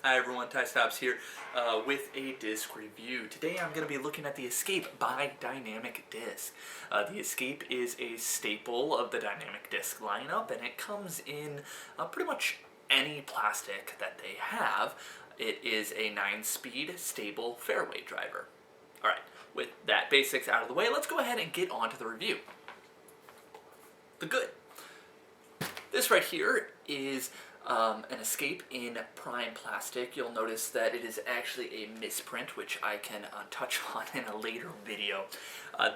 Hi everyone, Ty Stops here with a disc review. Today I'm going to be looking at the Escape by Dynamic Disc. The Escape is a staple of the Dynamic Disc lineup, and it comes in pretty much any plastic that they have. It is a 9-speed stable fairway driver. Alright, with that basics out of the way, let's go ahead and get on to the review. The good. This right here is an Escape in Prime Plastic. You'll notice that it is actually a misprint, which I can touch on in a later video.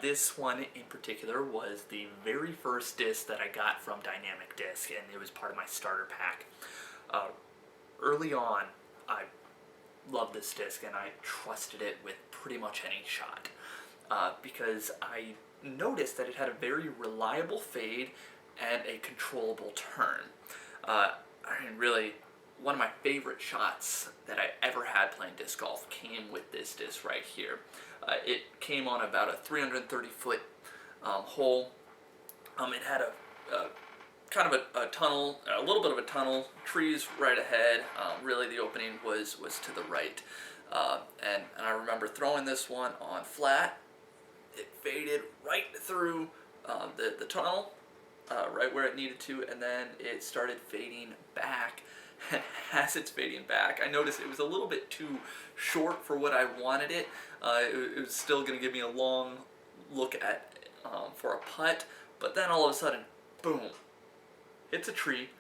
This one in particular was the very first disc that I got from Dynamic Disc, and it was part of my starter pack. Early on, I loved this disc, and I trusted it with pretty much any shot, because I noticed that it had a very reliable fade and a controllable turn. I mean, really, one of my favorite shots that I ever had playing disc golf came with this disc right here. It came on about a 330-foot hole. It had a kind of a tunnel, a little bit of a tunnel, trees right ahead. Really, the opening was to the right. And I remember throwing this one on flat. It faded right through the tunnel, right where it needed to, and then it started fading back. And as it's fading back, I noticed it was a little bit too short for what I wanted it. It was still going to give me a long look at for a putt, but then all of a sudden, boom, hits a tree,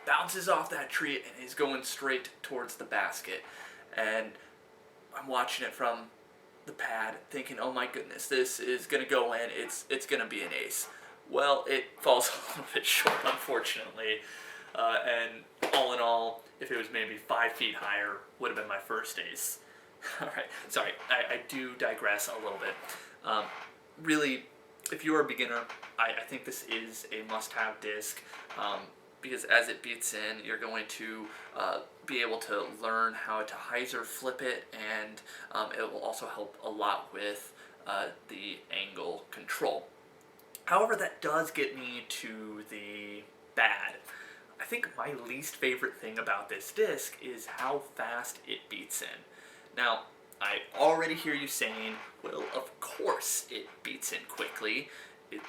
bounces off that tree, and is going straight towards the basket. And I'm watching it from the pad, thinking, oh my goodness, this is going to go in, it's going to be an ace. Well, it falls a little bit short, unfortunately, and all in all, if it was maybe 5 feet higher, would have been my first ace. Alright, sorry, I do digress a little bit. Really, if you're a beginner, I think this is a must-have disc, because as it beats in, you're going to be able to learn how to hyzer flip it, and it will also help a lot with the angle control. However, that does get me to the bad. I think my least favorite thing about this disc is how fast it beats in. Now, I already hear you saying, well, of course it beats in quickly.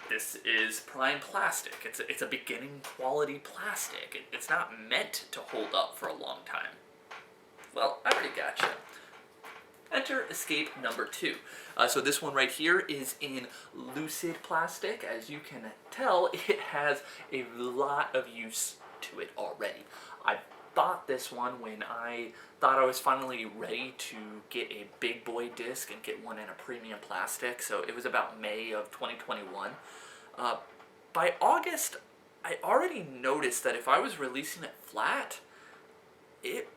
This is Prime Plastic. It's a beginning quality plastic. It's not meant to hold up for a long time. Well, I already got you. Enter Escape number 2. So this one right here is in Lucid Plastic. As you can tell, it has a lot of use to it already. I bought this one when I thought I was finally ready to get a big boy disc and get one in a premium plastic. So it was about May of 2021. By August, I already noticed that if I was releasing it flat, it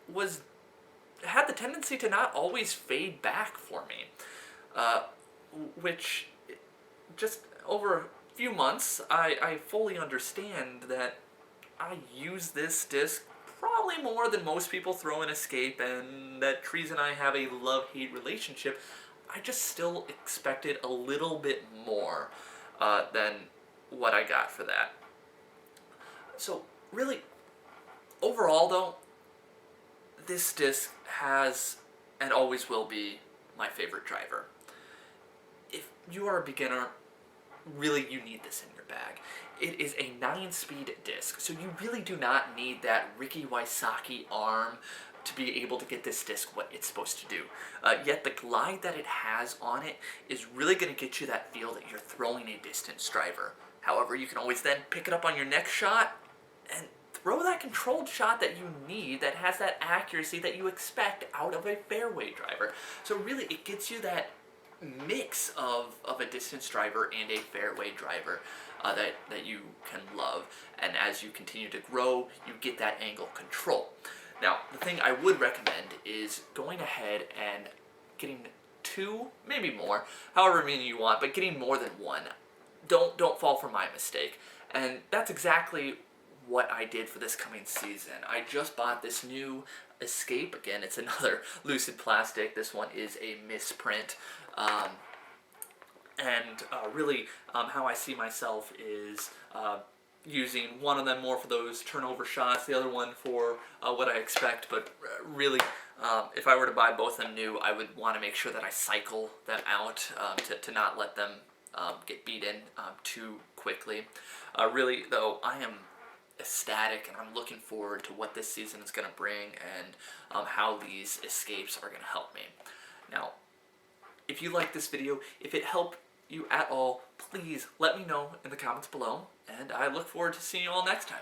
had the tendency to not always fade back for me, which just over a few months, I fully understand that I use this disc probably more than most people throw in Escape, and that Trees and I have a love-hate relationship. I just still expected a little bit more than what I got for that. So really, overall though, this disc has and always will be my favorite driver. If you are a beginner, really you need this in your bag. It is a 9-speed disc, so you really do not need that Ricky Wysocki arm to be able to get this disc what it's supposed to do. Yet the glide that it has on it is really going to get you that feel that you're throwing a distance driver. However, you can always then pick it up on your next shot and throw that controlled shot that you need that has that accuracy that you expect out of a fairway driver. So really, it gets you that mix of a distance driver and a fairway driver that you can love. And as you continue to grow, you get that angle control. Now, the thing I would recommend is going ahead and getting 2, maybe more, however many you want, but getting more than 1. Don't fall for my mistake. And that's exactly what I did for this coming season. I just bought this new Escape. Again, it's another Lucid Plastic. This one is a misprint. Really, how I see myself is using one of them more for those turnover shots, the other one for what I expect, but really, if I were to buy both of them new, I would want to make sure that I cycle them out to not let them get beaten too quickly. Really, though, I am ecstatic and I'm looking forward to what this season is going to bring and how these escapes are going to help me. Now, if you like this video, if it helped you at all, please let me know in the comments below, and I look forward to seeing you all next time.